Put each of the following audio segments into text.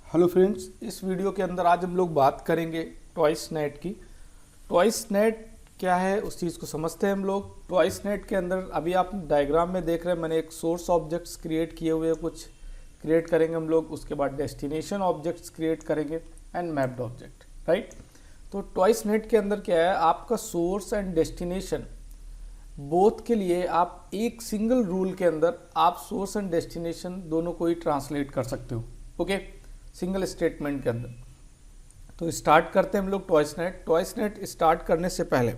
Hello friends, इस video के अंदर आज हम लोग बात करेंगे टॉइस नेट की। टॉइस नेट क्या है उस चीज़ को समझते हैं हम लोग। टॉइस नेट के अंदर अभी आप डायग्राम में देख रहे हैं, मैंने एक सोर्स ऑब्जेक्ट्स क्रिएट किए हुए कुछ क्रिएट करेंगे हम लोग, उसके बाद डेस्टिनेशन ऑब्जेक्ट्स क्रिएट करेंगे एंड मैप्ड ऑब्जेक्ट, राइट। तो टॉइस नेट के अंदर क्या है, आपका सोर्स एंड डेस्टिनेशन बोथ के लिए आप एक सिंगल रूल के अंदर आप सोर्स एंड डेस्टिनेशन दोनों को ही ट्रांसलेट कर सकते हो, ओके, सिंगल स्टेटमेंट के अंदर। तो स्टार्ट करते हैं हम लोग twice NAT. Twice NAT start करने से पहले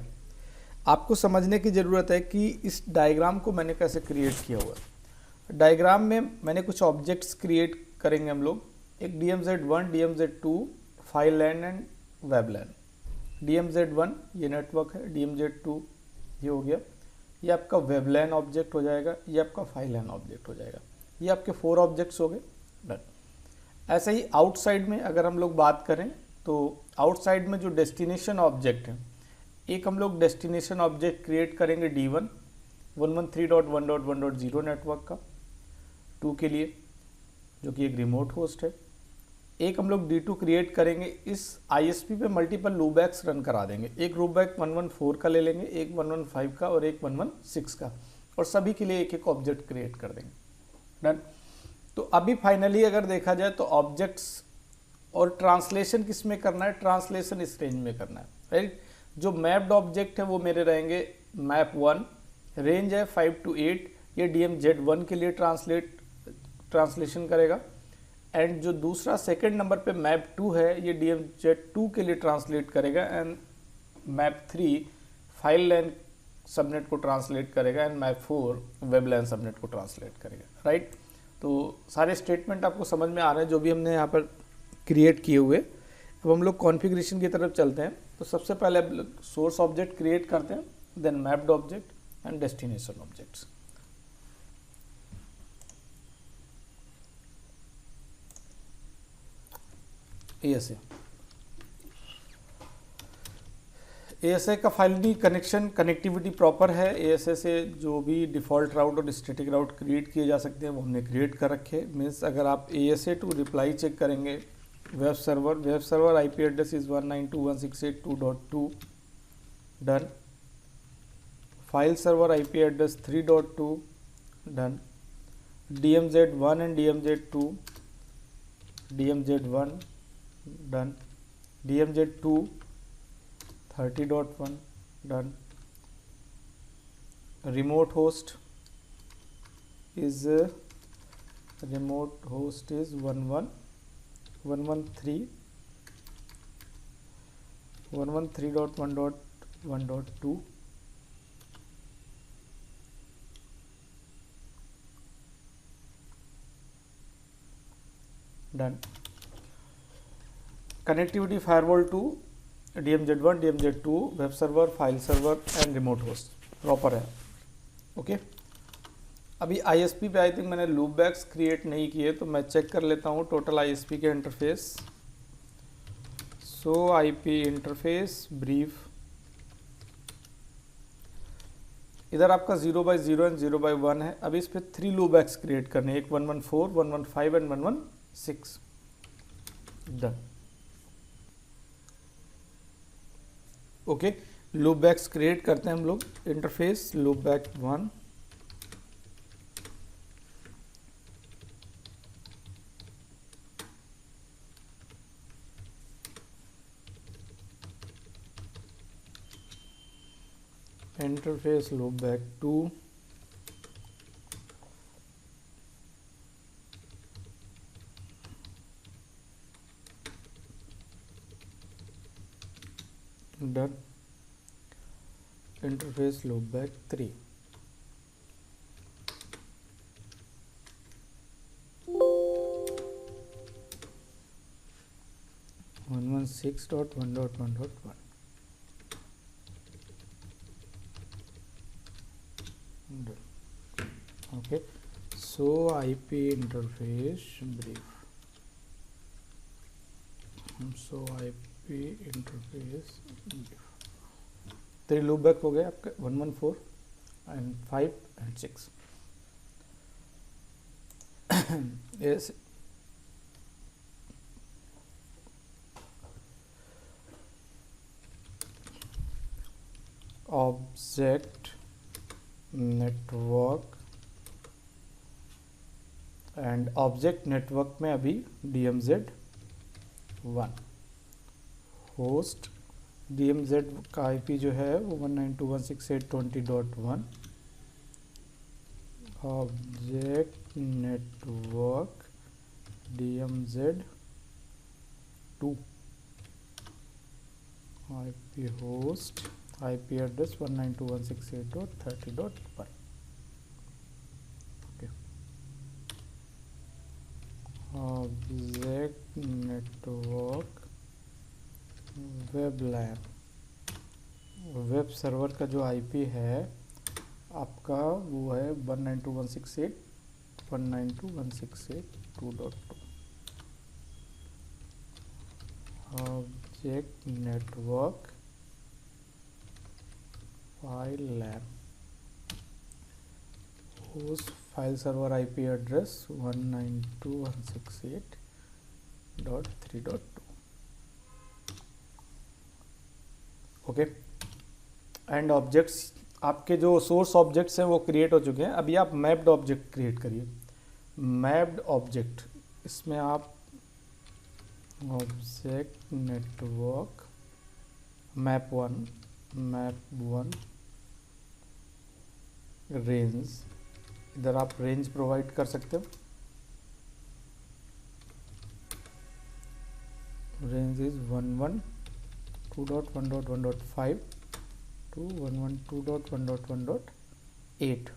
आपको समझने की ज़रूरत है कि इस डायग्राम को मैंने कैसे क्रिएट किया हुआ है। डायग्राम में मैंने कुछ ऑब्जेक्ट्स क्रिएट करेंगे हम लोग, एक DMZ1, DMZ2, file LAN and web LAN. DMZ1 ये नेटवर्क है, DMZ2 ये हो गया, ये आपका वेब लैन ऑब्जेक्ट हो जाएगा, ये आपका फाइल लैन ऑब्जेक्ट हो जाएगा। ये आपके 4 ऑब्जेक्ट्स हो गए, डन। ऐसे ही आउटसाइड में अगर हम लोग बात करें तो आउटसाइड में जो डेस्टिनेशन ऑब्जेक्ट है, एक हम लोग डेस्टिनेशन ऑब्जेक्ट क्रिएट करेंगे D1 113.1.1.0 नेटवर्क का 2 के लिए, जो कि एक रिमोट होस्ट है। एक हम लोग D2 क्रिएट करेंगे, इस ISP पे मल्टीपल लूपबैक्स रन करा देंगे, एक लूपबैक 114 का ले लेंगे, एक 115 का और एक 116 का, और सभी के लिए एक एक ऑब्जेक्ट क्रिएट कर देंगे, डन। तो अभी फाइनली अगर देखा जाए तो ऑब्जेक्ट्स और ट्रांसलेशन किस में करना है, ट्रांसलेशन इस रेंज में करना है, राइट। जो मैप्ड ऑब्जेक्ट है वो मेरे रहेंगे मैप 1, रेंज है 5 to 8, ये DMZ1 के लिए ट्रांसलेशन करेगा। एंड जो दूसरा सेकंड नंबर पे मैप 2 है, ये DMZ2 के लिए ट्रांसलेट करेगा। And map 3 file LAN subnet को ट्रांसलेट करेगा and map 4 web LAN subnet को ट्रांसलेट करेगा, राइट। तो सारे स्टेटमेंट आपको समझ में आ रहे हैं जो भी हमने यहाँ पर क्रिएट किए हुए। अब हम लोग कॉन्फ़िगरेशन की तरफ चलते हैं। तो सबसे पहले सोर्स ऑब्जेक्ट क्रिएट करते हैं, then mapped object and destination objects. ASA का फाइनली कनेक्टिविटी प्रॉपर है। ASA से जो भी डिफ़ॉल्ट राउट और स्टैटिक राउट क्रिएट किए जा सकते हैं वो हमने क्रिएट कर रखे। मीन्स अगर आप ASA टू रिप्लाई चेक करेंगे, web server IP address is 192.168.2.2, done. File server IP address 3.2, done. DMZ1 and DMZ2, DMZ1 done, DMZ2 30.1, done. Remote host is 113.1.1.2, done. Connectivity firewall to DMZ1, DMZ2, web server, file server and remote host proper है, okay. अभी ISP पे I think मैंने लूपबैक्स create नहीं किए, तो मैं check कर लेता हूँ टोटल ISP के इंटरफेस। सो IP इंटरफेस ब्रीफ, इधर आपका 0/0 एंड 0/1 है। अभी इस पर 3 लूपबैक्स क्रिएट करने, एक 114, 115 and 116, done, okay. Loopbacks create करते हैं हम लोग। Interface loopback 1, interface loopback 2, done. Interface loopback 3, one 116.1.1.1, done, okay. So IP interface brief, so IP interface brief, 3 loopback हो गए आपके 114 and 5 and 6। Object network, and object network में अभी DMZ1 host, DMZ का IP जो है वो 192.168.20.1, object network DMZ2 IP host, IP address 192.168.30.1। Okay, object network web LAN, web server का जो IP है आपका वो है 192.168.192.168.2.2। Object network file LAN host, file server IP address 192.168.3.2। Okay, and objects, आपके जो सोर्स ऑब्जेक्ट्स हैं वो क्रिएट हो चुके हैं। अभी आप मैप्ड ऑब्जेक्ट क्रिएट करिए। मैप्ड ऑब्जेक्ट, इसमें आप object network map one range, इधर आप रेंज प्रोवाइड कर सकते हो। Range is 112.1.1.5 to 112.1.1.8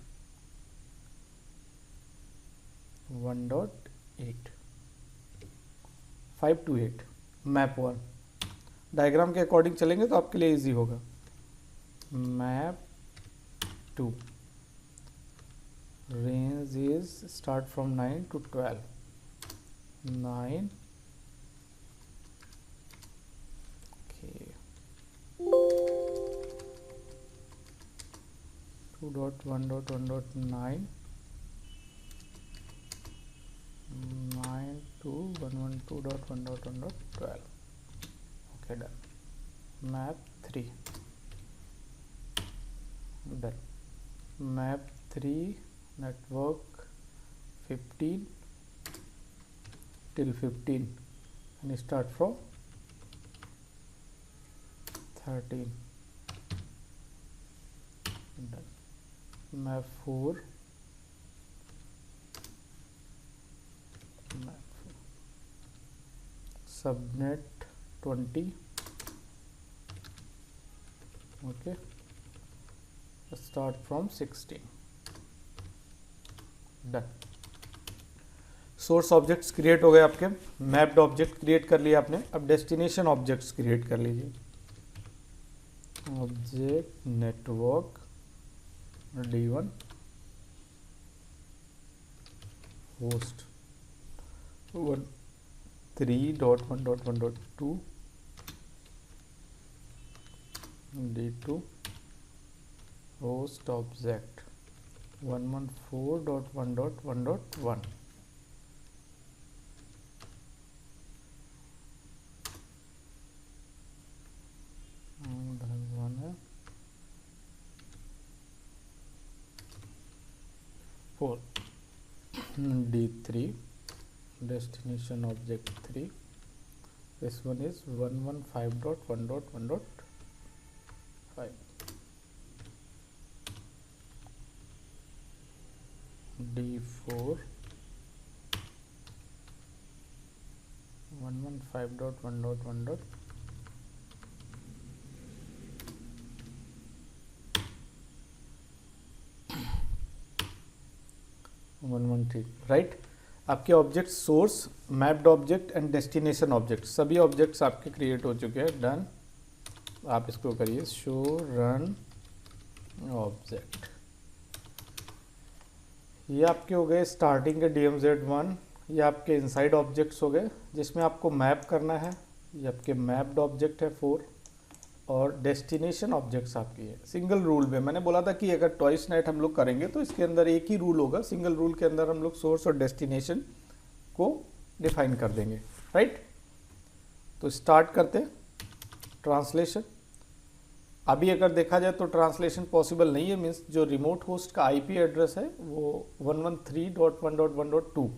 1.8 5 to 8 map one. Diagram के अकॉर्डिंग चलेंगे तो आपके लिए इजी होगा। Map 2 range is start from 9 to 12, 9 2.1.1.9 9 to 112.1.1.12। okay, done. Map 3 done. Map 3 network 15 till 15 and start from 13 done. Map 4 subnet 20 okay, start from 16 done. Source objects create हो गए आपके, mapped object create कर लिया आपने। अब destination objects create कर लीजिए। Object network D1 host 3.1.1.2 D2 host object 114.1.1.1 one है 4 D3 destination object 3, this one is 115.1.1.5 D4 115.1.1. 113 right. आपके object source, mapped object and destination object सभी ऑब्जेक्ट्स आपके क्रिएट हो चुके हैं। डन। आप इसको करिए शो रन ऑब्जेक्ट। ये आपके हो गए स्टार्टिंग के DMZ1। ये आपके इनसाइड ऑब्जेक्ट्स हो गए जिसमें आपको मैप करना है। ये आपके मैप्ड ऑब्जेक्ट है 4 और डेस्टिनेशन ऑब्जेक्ट्स आपकी है। सिंगल रूल में मैंने बोला था कि अगर टॉइस नाइट हम लोग करेंगे तो इसके अंदर एक ही रूल होगा। सिंगल रूल के अंदर हम लोग सोर्स और डेस्टिनेशन को डिफाइन कर देंगे, राइट। तो स्टार्ट करते हैं ट्रांसलेशन। अभी अगर देखा जाए तो ट्रांसलेशन पॉसिबल नहीं है, मीन्स जो रिमोट होस्ट का आईपी एड्रेस है वो 113.1.1.2,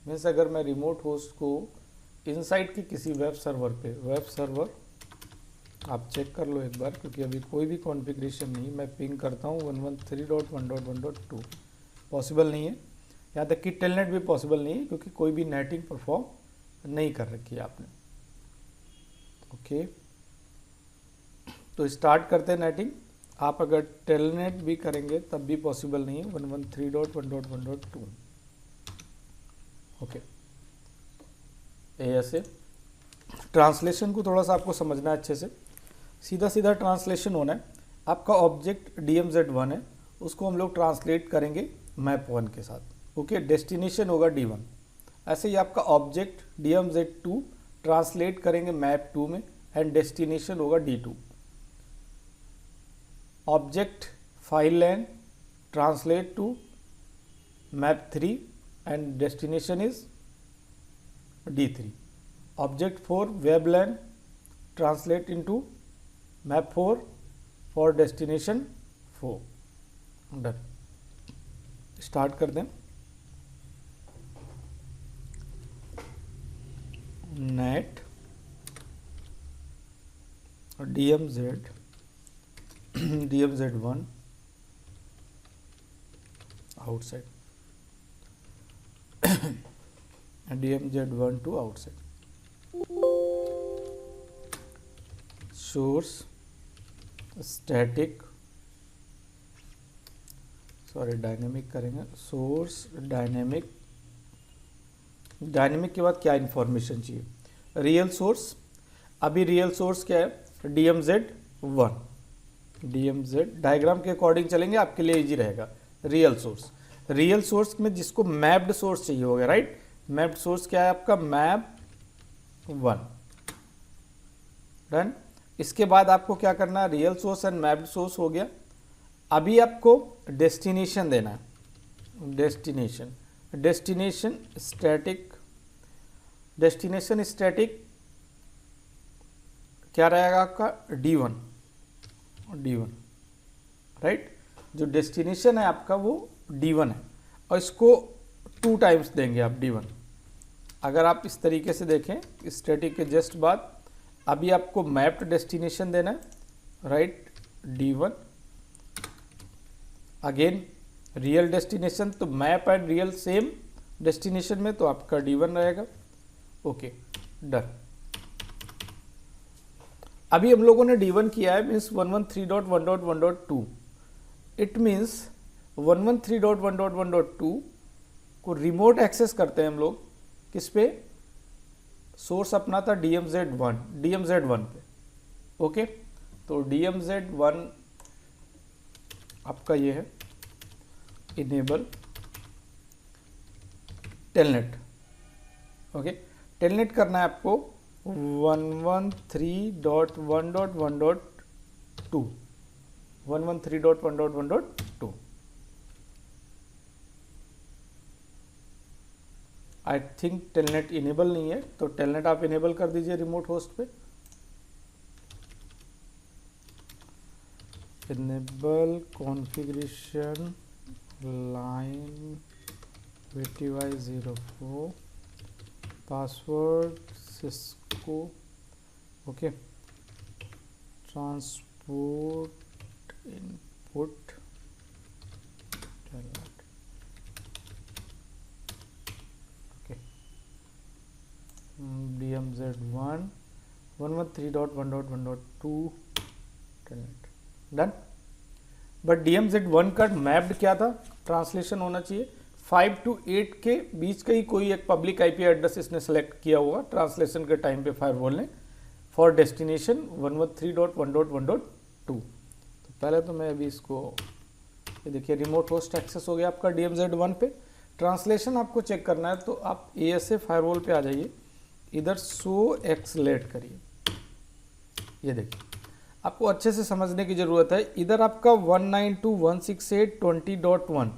मीन्स अगर मैं रिमोट होस्ट को इनसाइड के किसी वेब सर्वर पे, वेब सर्वर आप चेक कर लो एक बार, क्योंकि अभी कोई भी कॉन्फ़िगरेशन नहीं, मैं पिंग करता हूँ 113.1.1.2, पॉसिबल नहीं है। यहाँ तक कि टेलनेट भी पॉसिबल नहीं है, क्योंकि कोई भी नेटिंग परफॉर्म नहीं कर रखी है आपने। ओके, तो स्टार्ट करते हैं नेटिंग। आप अगर टेलनेट भी करेंगे तब भी पॉसिबल नहीं है 113.1.1.2। ओके, ऐसे ट्रांसलेशन को थोड़ा सा आपको समझना है अच्छे से। सीधा सीधा ट्रांसलेशन होना है। आपका ऑब्जेक्ट DMZ1 है, उसको हम लोग ट्रांसलेट करेंगे map1 के साथ। ओके, डेस्टिनेशन होगा D1। ऐसे ही आपका ऑब्जेक्ट DMZ2 ट्रांसलेट करेंगे map2 में, एंड डेस्टिनेशन होगा D2। Object file LAN translate to map3 and destination is D3। Object 4 web LAN translate into map4 for destination 4। Done, start कर दें। NAT DMZ1 outside DMZ1 to outside, source static, sorry dynamic करेंगे, source dynamic. Dynamic के बाद क्या information चाहिए, real source. अभी real source क्या है, DMZ1। DMZ डायग्राम के अकॉर्डिंग चलेंगे, आपके लिए इजी रहेगा। रियल सोर्स, रियल सोर्स में जिसको मैप्ड सोर्स चाहिए होगा, राइट। मैप्ड सोर्स क्या है आपका, map1। डन। इसके बाद आपको क्या करना है, real source and mapped source हो गया। अभी आपको डेस्टिनेशन देना है। डेस्टिनेशन स्टैटिक, डेस्टिनेशन स्टैटिक क्या रहेगा आपका, D1, राइट। जो डेस्टिनेशन है आपका वो D1 है, और इसको 2 टाइम्स देंगे आप D1। अगर आप इस तरीके से देखें, स्टैटिक के जस्ट बाद अभी आपको मैप्ड डेस्टिनेशन देना है, right, D1। Again real destination, तो map and real same destination में, तो आपका D1 रहेगा। Okay, done. अभी हम लोगों ने D1 किया है, मीन्स 113.1.1.2। इट मीन्स 113.1.1.2 को रिमोट एक्सेस करते हैं हम लोग, किस पे, सोर्स अपना था DMZ1 पे। ओके, तो DMZ1 आपका ये है, इनेबल टेलनेट। ओके, टेलनेट करना है आपको 113.1.1.2, 113.1.1.2। आई थिंक टेलनेट इनेबल नहीं है, तो टेलनेट आप इनेबल कर दीजिए रिमोट होस्ट पे। Enable configuration line VTY04, password Cisco. Okay, transport input telnet. Okay, DMZ1 113.1.1.2 telnet. Done. But DMZ1 का मैप्ड क्या था, ट्रांसलेशन होना चाहिए 5 to 8 के बीच का ही कोई एक पब्लिक IP एड्रेस इसने सेलेक्ट किया हुआ ट्रांसलेशन के टाइम पे फायरवॉल ने, फॉर डेस्टिनेशन 113.1.1.2। तो पहले तो मैं अभी इसको, ये देखिए रिमोट होस्ट एक्सेस हो गया आपका DMZ1 पे। ट्रांसलेशन आपको चेक करना है तो आप ASA फायरवॉल पे आ जाइए, इधर शो एक्सलेट करिए। ये देखिए, आपको अच्छे से समझने की ज़रूरत है। इधर आपका 192.168.20.1,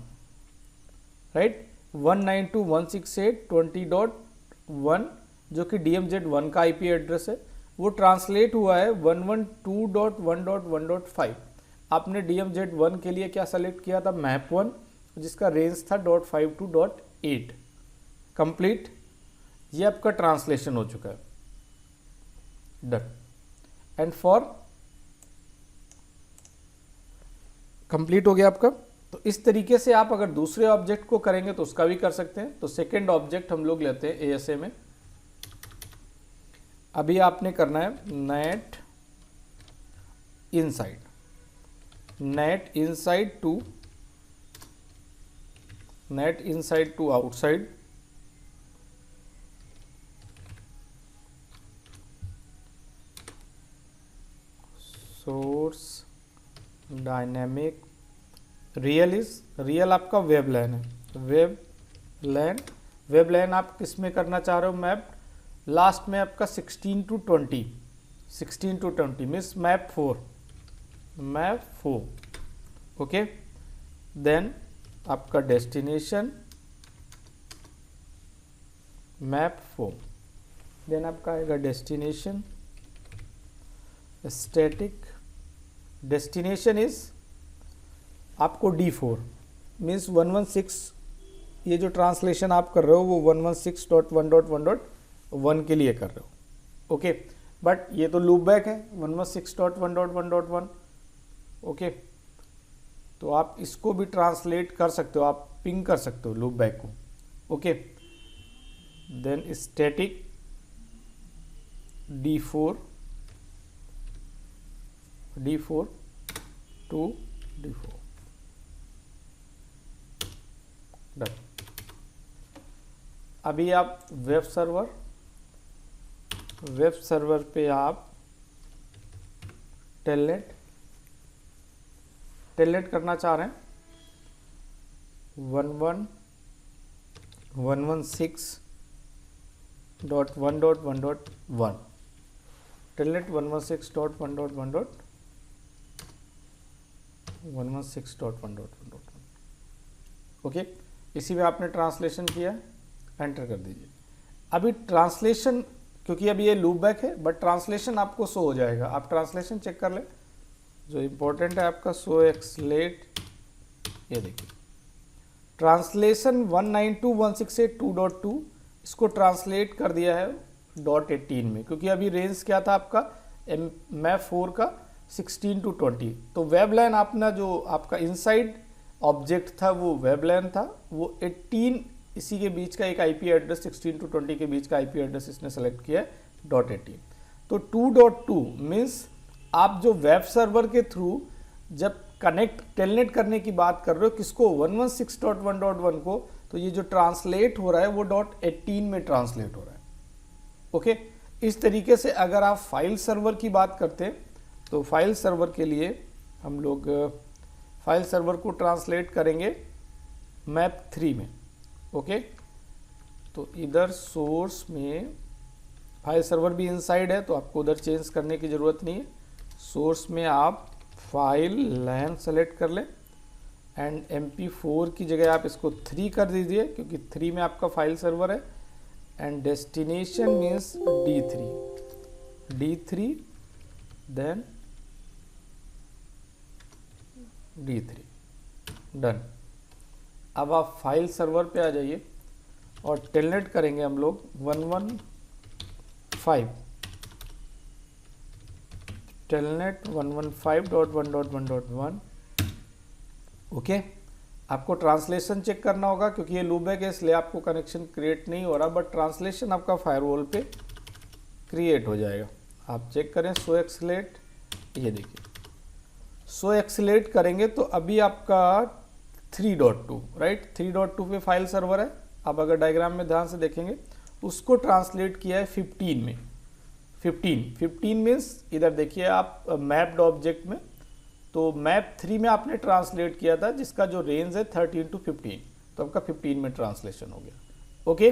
राइट, 192.168.20.1 जो कि DMZ1 का IP एड्रेस है। वो ट्रांसलेट हुआ है 112.1.1.5। आपने DMZ1 के लिए क्या सेलेक्ट किया था, मैप 1, जिसका रेंज था .5 to .8। कंप्लीट, ये आपका ट्रांसलेशन हो चुका है, डन। एंड फॉर कंप्लीट हो गया आपका। तो इस तरीके से आप अगर दूसरे ऑब्जेक्ट को करेंगे तो उसका भी कर सकते हैं। तो सेकेंड ऑब्जेक्ट हम लोग लेते हैं ASA में। अभी आपने करना है NAT inside, NAT inside to outside, source dynamic, real आपका वेब लैन है, वेब लैन आप किस में करना चाह रहे हो, मैप लास्ट में आपका 16 to 20 means map 4, okay. Then आपका डेस्टिनेशन मैप 4, देन आपका आएगा डेस्टिनेशन स्टैटिक, डेस्टिनेशन इज आपको D4 मीन्स 116, ये जो ट्रांसलेशन आप कर रहे हो वो 116.1.1.1 के लिए कर रहे हो, ओके। बट ये तो लूप बैक है 116.1.1.1, ओके। तो आप इसको भी ट्रांसलेट कर सकते हो, आप पिंग कर सकते हो लूप बैक को, okay. Then static D4 to D4, done. अभी आप वेब सर्वर पे आप टेलनेट करना चाह रहे हैं 116.1.1.1, टेलनेट 116.1.1.1, ओके। इसी में आपने ट्रांसलेशन किया, एंटर कर दीजिए। अभी ट्रांसलेशन, क्योंकि अभी ये लूप बैक है, बट ट्रांसलेशन आपको शो हो जाएगा। आप ट्रांसलेशन चेक कर लें, जो इम्पोर्टेंट है आपका शो एक्सलेट, ये देखिए ट्रांसलेशन 192.168.2.2 इसको ट्रांसलेट कर दिया है .18 में, क्योंकि अभी रेंज क्या था आपका मैप 4 का 16 to 20। तो वेब लाइन अपना जो आपका इनसाइड ऑब्जेक्ट था वो वेब लाइन था, वो 18 इसी के बीच का एक IP एड्रेस 16 to 20 के बीच का IP एड्रेस इसने सेलेक्ट किया है .18। तो 2.2 मीन्स आप जो वेब सर्वर के थ्रू जब कनेक्ट टेलनेट करने की बात कर रहे हो किसको, 116.1.1 को, तो ये जो ट्रांसलेट हो रहा है वो .18 में ट्रांसलेट हो रहा है, ओके। इस तरीके से अगर आप फाइल सर्वर की बात करते हैं तो फाइल सर्वर के लिए हम लोग फाइल सर्वर को ट्रांसलेट करेंगे मैप 3 में, ओके। तो इधर सोर्स में फाइल सर्वर भी इनसाइड है तो आपको उधर चेंज करने की ज़रूरत नहीं है। सोर्स में आप फाइल लैन सेलेक्ट कर लें एंड MP4 की जगह आप इसको 3 कर दीजिए, क्योंकि 3 में आपका फाइल सर्वर है। And destination means D3 then D3, done. अब आप फाइल सर्वर पे आ जाइए और टेलनेट करेंगे हम लोग 115 टेलनेट 115.1.1.1, ओके। आपको ट्रांसलेशन चेक करना होगा क्योंकि ये लूप बैक है इसलिए आपको कनेक्शन क्रिएट नहीं हो रहा, बट ट्रांसलेशन आपका फायरवॉल पे क्रिएट हो जाएगा। आप चेक करें सो एक्सलेट, ये देखिए सो एक्सलेट करेंगे तो अभी आपका 3.2 राइट, 3.2 पे फाइल सर्वर है। अब अगर डायग्राम में ध्यान से देखेंगे उसको ट्रांसलेट किया है 15 में। 15 मीन्स इधर देखिए आप मैप्ड ऑब्जेक्ट में, तो मैप 3 में आपने ट्रांसलेट किया था जिसका जो रेंज है 13 to 15, तो आपका 15 में ट्रांसलेशन हो गया, ओके।